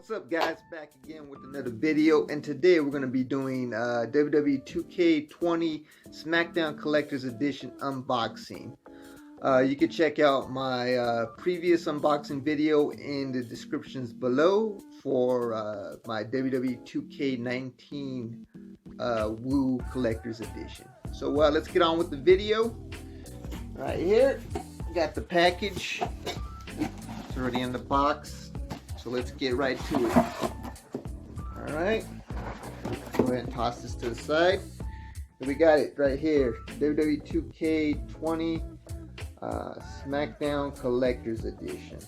What's up, guys? Back again with another video, and today we're going to be doing WWE 2K20 SmackDown Collector's Edition unboxing. You can check out my previous unboxing video in the descriptions below for my WWE 2K19 Wwe Collector's Edition. So let's get on with the video. Right here, got the package. It's already in the box. So let's get right to it. Alright, go ahead and toss this to the side. And we got it right here, WWE 2K20 SmackDown Collector's Edition.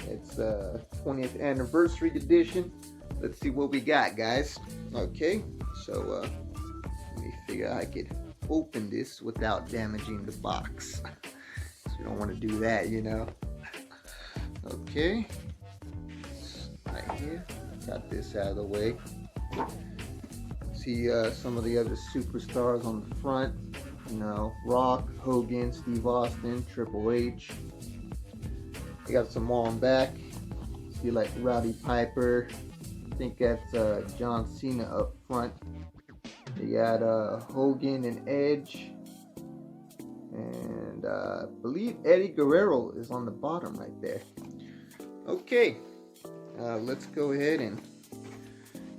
It's 20th anniversary edition. Let's see what we got, guys. Okay, so let me figure out I could open this without damaging the box. So you don't want to do that, you know. Okay. Right here, got this out of the way. See some of the other superstars on the front, you know, Rock, Hogan, Steve Austin, Triple H. We got some more on back. See like Rowdy Piper. I think that's John Cena up front. You got Hogan and Edge, and I believe Eddie Guerrero is on the bottom right there. Okay. Let's go ahead and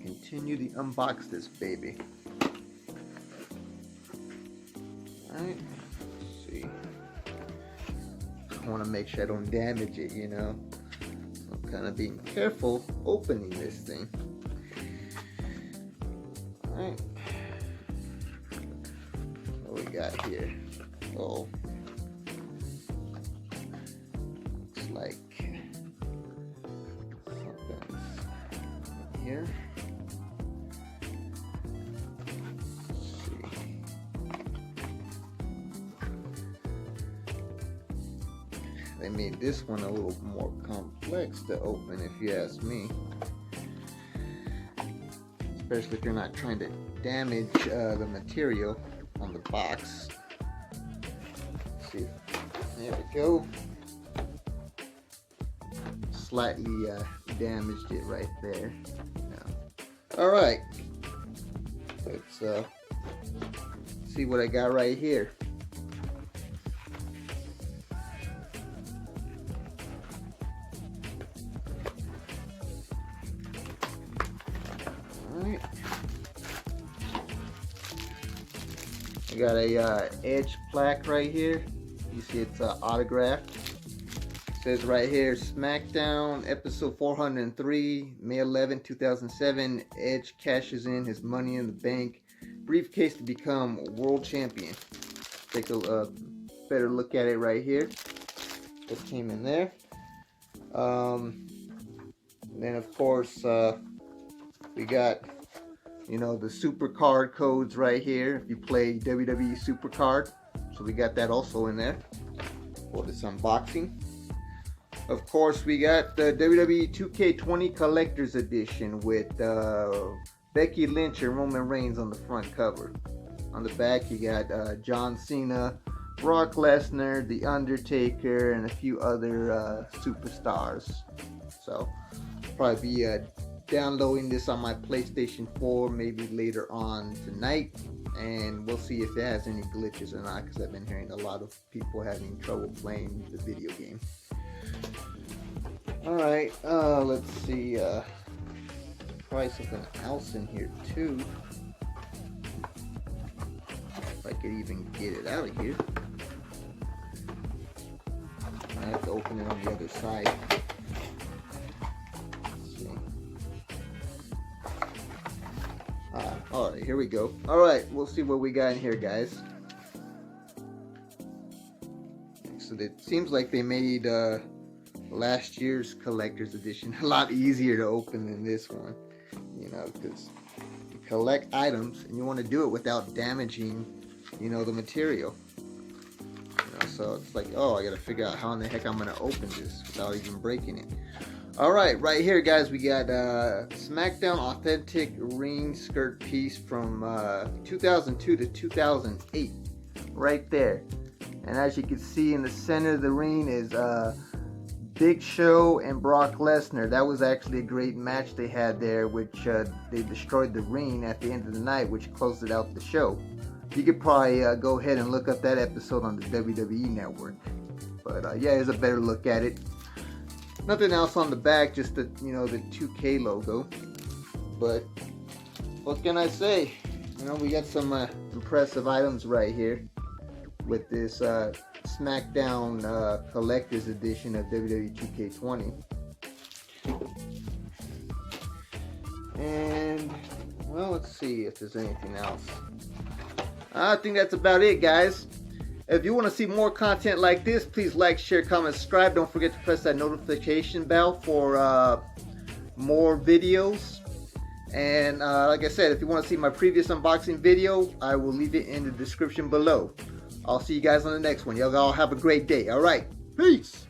continue to unbox this baby. Alright, let's see. I want to make sure I don't damage it, you know. So I'm kind of being careful opening this thing. Alright. What we got here? Oh. Looks like here. Let's see. They made this one a little more complex to open, if you ask me. Especially if you're not trying to damage the material on the box. Let's see. There we go. Slightly damaged it right there. All right, let's see what I got right here. All right, I got a Edge plaque right here. You see it's autographed. Says right here, SmackDown episode 403, May 11, 2007. Edge cashes in his Money in the Bank briefcase to become world champion. Take a better look at it right here. What came in there. Then of course we got, you know, the super card codes right here if you play WWE Super Card. So we got that also in there for this unboxing. Of course, we got the WWE 2K20 Collector's Edition with Becky Lynch and Roman Reigns on the front cover. On the back, you got John Cena, Brock Lesnar, The Undertaker, and a few other superstars. So, probably be downloading this on my PlayStation 4 maybe later on tonight. And we'll see if it has any glitches or not, because I've been hearing a lot of people having trouble playing the video game. Alright, let's see, probably something else in here too. If I could even get it out of here. I have to open it on the other side. Let's see. Alright, here we go. Alright, we'll see what we got in here, guys. So it seems like they made, last year's collector's edition a lot easier to open than this one, you know, because you collect items and you want to do it without damaging, you know, the material, you know. So it's like, oh, I gotta figure out how in the heck I'm gonna open this without even breaking it. All right, right here, guys, we got SmackDown authentic ring skirt piece from 2002 to 2008 right there. And as you can see, in the center of the ring is Big Show and Brock Lesnar. That was actually a great match they had there, which they destroyed the ring at the end of the night, which closed it out the show. You could probably go ahead and look up that episode on the WWE Network. But yeah, here's a better look at it. Nothing else on the back, just the the 2K logo. But what can I say? We got some impressive items right here with this SmackDown Collector's Edition of WWE 2K20. And, well, let's see if there's anything else. I think that's about it, guys. If you want to see more content like this, please like, share, comment, subscribe. Don't forget to press that notification bell for more videos. And like I said, if you want to see my previous unboxing video, I will leave it in the description below. I'll see you guys on the next one. Y'all all have a great day. All right. Peace.